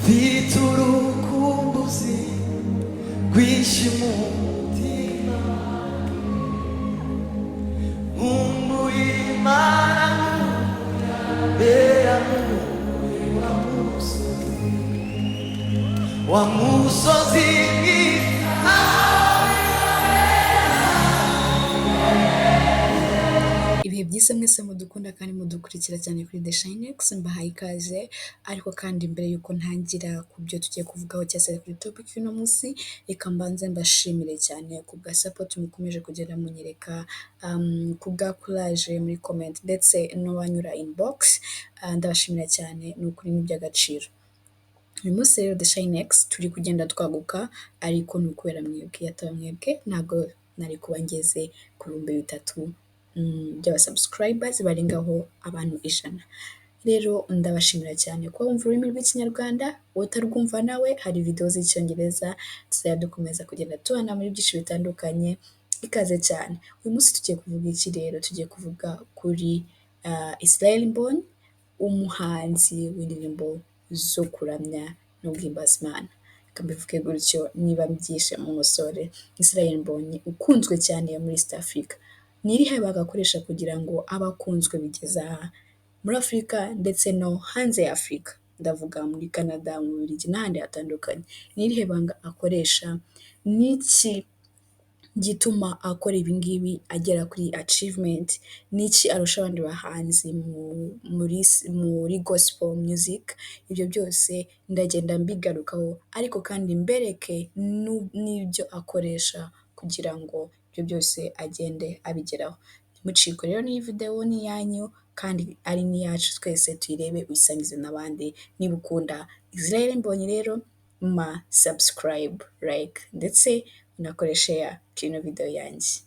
mfite urukumbuzi rwinshi mu mutima nkumbuye Imana nkubera wa musozi mwiza. Ibihe byiza mwese mudukunda kandi mudukurikira cyane kuri The Shinex, mbahaye ikaze. Ariko kandi mbere yuko ntangira ku byo tugiye kuvugaho cyangwa se kuri topic y'uno munsi, reka mbanze mbashimire cyane ku bwa support mukomeje kugenda munyereka, ku bwa courage muri comment ndetse n'uwanyura inbox. Ndabashimira cyane, ni ukuri ni iby'agaciro. Uyu munsi rero The Shinex turi kugenda twaguka, ariko ni ukubera mwebwe. Iyo ataba mwebwe ntabwo nari kuba ngeze ku bihumbi 3 by'abasubscribers barengaho abantu 100. Rero ndabashimira cyane kuba wumva ururimi rw'ikinyarwanda, utarwumva nawe hari video z'icyongereza tuzajya dukomeza kugenda tubana muri byinshi bitandukanye. Ikaze cyane. Uyu munsi tugiye kuvuga iki rero? Tugiye kuvuga kuri Israel Mbonyi, umuhanzi w'indirimbo zo kuramya no guhimbaza Imana. Reka mbivuge gutyo niba mbyishe mu musore. Israel Mbonyi ukunzwe cyane muri East Africa. Ni irihe banga akoresha kugira ngo abe akunzwe bigeze aha muri Afurika ndetse no hanze ya Afurika? Ndavuga muri Canada, mu Bubiligi n'ahandi hatandukanye. Ni irihe banga akoresha? Ni iki gituma akora ibi ngibi agera kuri achievement? Ni iki arusha abandi bahanzi muri gospel music? Ibyo byose ndagenda mbigarukaho, ariko kandi mbereke n'ibyo akoresha kugira ngo ibyo byose agende abigeraho. Ntimucikwe rero n'iyi video ni iyanyu kandi ari n'iyacu twese, tuyirebe uyisangize n'abandi. Niba ukunda Israel Mbonyi rero subscribe, like ndetse unakore share kino video yanjye.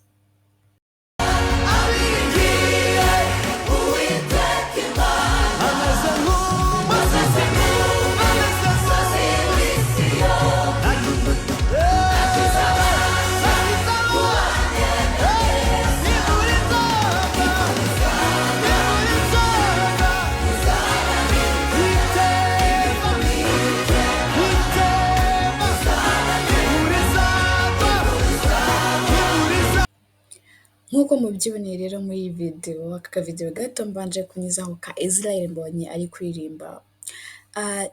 Nk'uko mubyiboneye rero muri iyi video, aka video gato mbanje kunyuzaho ka Israel Mbonyi ari kuririmba,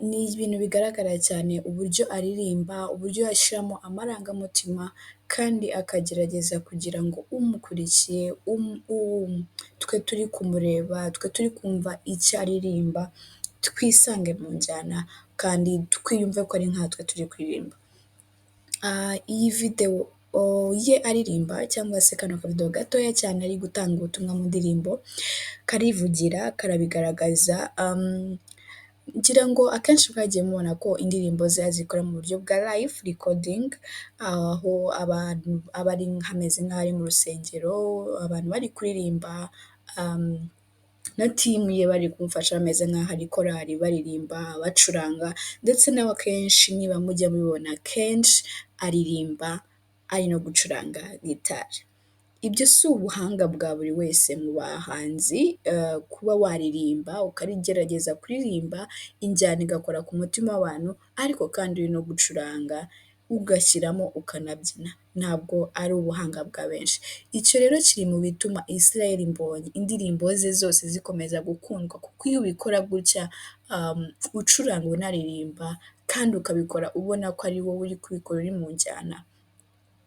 ni ibintu bigaragara cyane uburyo aririmba, uburyo ashyiramo amarangamutima kandi akagerageza kugira ngo umukurikiye, twe turi kumureba, twe turi kumva icyo aririmba, twisange mu njyana kandi twiyumve ko ari nkatwe turi kuririmba. Iyi video ye aririmba cyangwa se kano kavido gatoya cyane ari gutanga ubutumwa mu ndirimbo, karivugira, karabigaragaza. Ngira ngo akenshi mwagiye mubona ko indirimbo ze azikora mu buryo bwa live recording, aho abantu aba ari hameze nk'aho ari mu rusengero, abantu bari kuririmba, na timu ye bari kumufasha bameze nk'aho ari korali baririmba, bacuranga, ndetse nawe akenshi niba mujya mubibona kenshi aririmba ari no gucuranga gitari. Ibyo si ubuhanga bwa buri wese mu bahanzi, kuba waririmba ukarigerageza kuririmba injyana igakora ku mutima w'abantu, ariko kandi uri no gucuranga ugashyiramo ukanabyina, ntabwo ari ubuhanga bwa benshi. Icyo rero kiri mu bituma Israel Mbonyi indirimbo ze zose zikomeza gukundwa, kuko iyo ubikora gutya, ucuranga unaririmba kandi ukabikora ubona ko ari wowe uri kubikora uri mu njyana,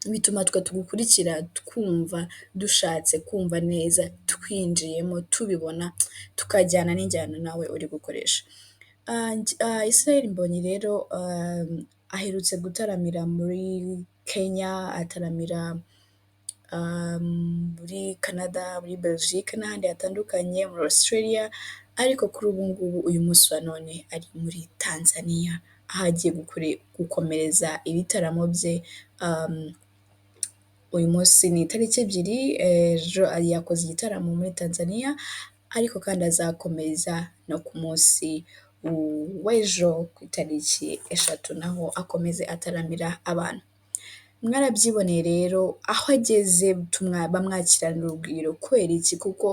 bituma twe tugukurikira twumva dushatse kumva neza, twinjiyemo tubibona, tukajyana n'injyana nawe uri gukoresha. Israel Mbonyi rero aherutse gutaramira muri Kenya, ataramira muri Canada, muri Belgique n'ahandi hatandukanye, muri Australia, ariko kuri ubu ngubu uyu munsi wa none ari muri Tanzania, aho agiye gukomereza ibitaramo bye. Uyu munsi ni itariki 2, ejo yakoze igitaramo muri Tanzania, ariko kandi azakomeza no ku munsi w'ejo ku itariki 3 naho akomeze ataramira abantu. Mwarabyiboneye rero aho ageze bamwakirana urugwiro kubera iki? Kuko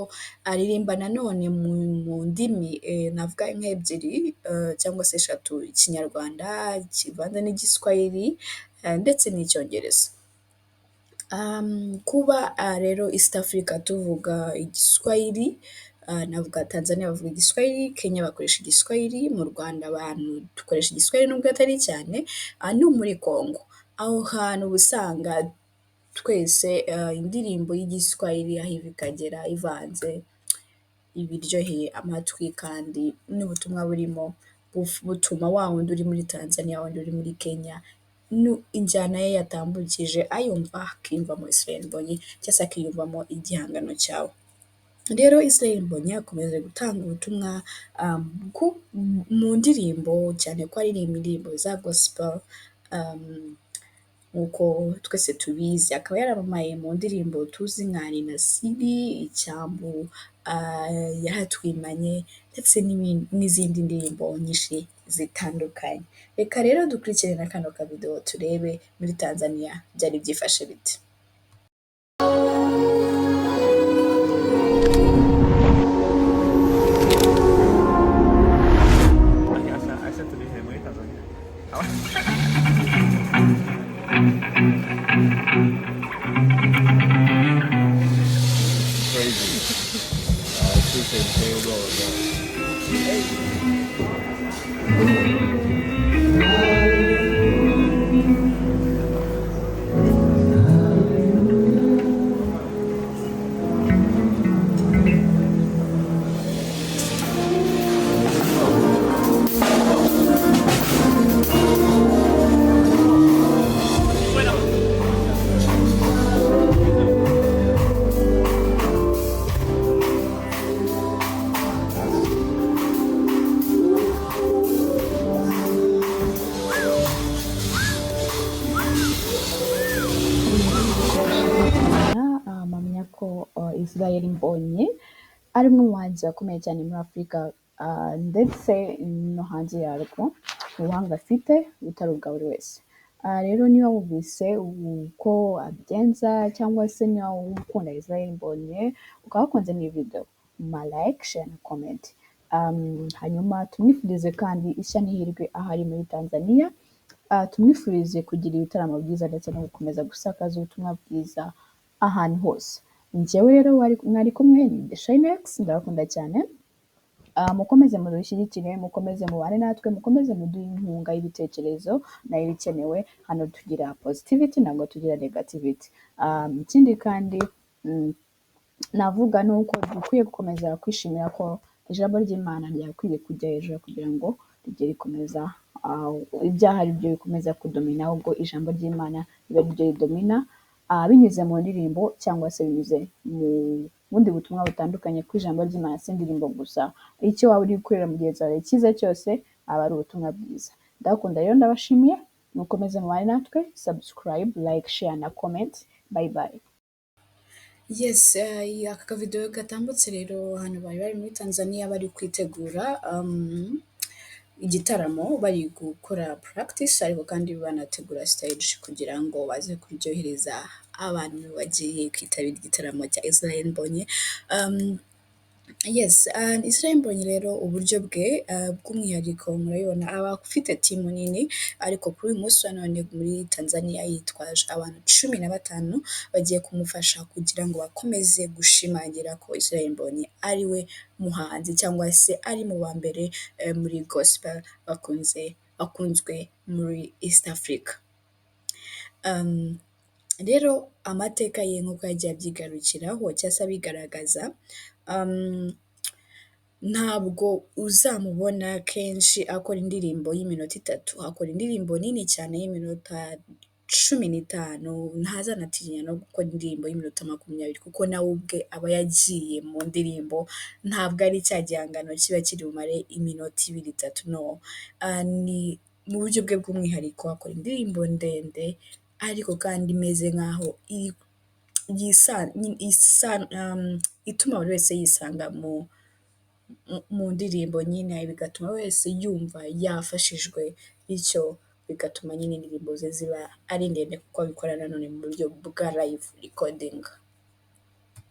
aririmba nanone mu ndimi navuga nk'ebyiri cyangwa se eshatu, Ikinyarwanda kivanze n'Igiswahili ndetse n'Icyongereza. Kuba rero East Africa tuvuga Igiswahili, navuga Tanzania bavuga Igiswahili, Kenya bakoresha Igiswahili, mu Rwanda abantu dukoresha Igiswahili nubwo atari cyane, no muri Congo. Aho hantu uba usanga twese indirimbo y'Igiswahili aho iva ikagera ivanze, iba iryoheye amatwi kandi n'ubutumwa burimo butuma wa wundi uri muri Tanzania, wa wundi uri muri Kenya, injyana ye yatambukije ayumva akiyumvamo Israel Mbonyi cyangwa se akiyumvamo igihangano cyawe. Rero Israel Mbonyi akomeje gutanga ubutumwa mu ndirimbo, cyane ko aririmba indirimbo za gospel, nk'uko twese tubizi, akaba yaramamaye mu ndirimbo tuzi nka Ni Nasibi, Icyambu, Yaratwimanye ndetse n'izindi ndirimbo nyinshi zitandukanye. Reka rero dukurikire na kano kavidewo turebe muri Tanzania byari byifashe bite. Acha tulisema hii Tanzania. Crazy. I appreciate the same role, bro. Mpamya ko Israel Mbonyi ari umwe mu bahanzi bakomeye cyane muri Afurika ndetse no hanze yarwo, ubuhanga afite butari ubwa buri wese. Rero niba wumvise uko abigenza cyangwa se niba ukunda Israel Mbonyi ukaba wakunze n'iyi video, like, share na comment. Hanyuma tumwifurize kandi ishya n'ihirwe aho ari muri Tanzania. Tumwifurize kugira ibitaramo byiza ndetse no gukomeza gusakaza ubutumwa bwiza ahantu hose. Njyewe rero mwari kumwe ni The Shinex, ndabakunda cyane. Mukomeze mudushyigikire, mukomeze mubane natwe, mukomeze muduhe inkunga y'ibitekerezo nayo ibikenewe. Hano tugira positivity ntabwo tugira negativity. Ikindi kandi navuga ni uko dukwiye gukomeza kwishimira ko ijambo ry'Imana ryakwiye kujya hejuru kugira ngo rijye rikomeza, ibyaha ari byo bikomeza kudomina, ahubwo ijambo ry'Imana ribe ryo ridomina, binyuze mu ndirimbo cyangwa se binyuze mu bundi butumwa butandukanye, ku ijambo ry'Imana si indirimbo gusa. Icyo waba uri gukorera mugenzi wawe cyiza cyose aba ari ubutumwa bwiza. Ndabakunda rero, ndabashimiye, mukomeze mubane natwe, subscribe, like, share na comment. Bye bye. Yes, aka kavidewo gatambutse rero hano bari bari muri Tanzania bari kwitegura igitaramo, bari gukora practice ariko kandi banategura stage kugira ngo baze kuryohereza abantu bagiye kwitabira igitaramo cya Israel Mbonyi. Yes, Israel Mbonyi rero uburyo bwe bw'umwihariko murabibona, aba afite timu nini, ariko kuri uyu munsi wa none muri Tanzania yitwaje abantu 15 bagiye kumufasha kugira ngo bakomeze gushimangira ko Israel Mbonyi ari we muhanzi cyangwa se ari mu ba mbere muri gospel bakunzwe muri East Africa. Rero amateka ye nk'uko yagiye abyigarukiraho cyangwa se abigaragaza, ntabwo uzamubona kenshi akora indirimbo y'iminota 3, akora indirimbo nini cyane y'iminota 15, ntazanatinya no gukora indirimbo y'iminota 20 kuko nawe ubwe aba yagiye mu ndirimbo, ntabwo ari cya gihangano kiba kiri bumare iminota 2, 3, no. Ni mu buryo bwe bw'umwihariko akora indirimbo ndende ariko kandi imeze nk'aho ituma buri wese yisanga mu ndirimbo nyine, bigatuma wese yumva yafashijwe, bityo bigatuma nyine indirimbo ze ziba ari ndende kuko abikora nanone mu buryo bwa live recording.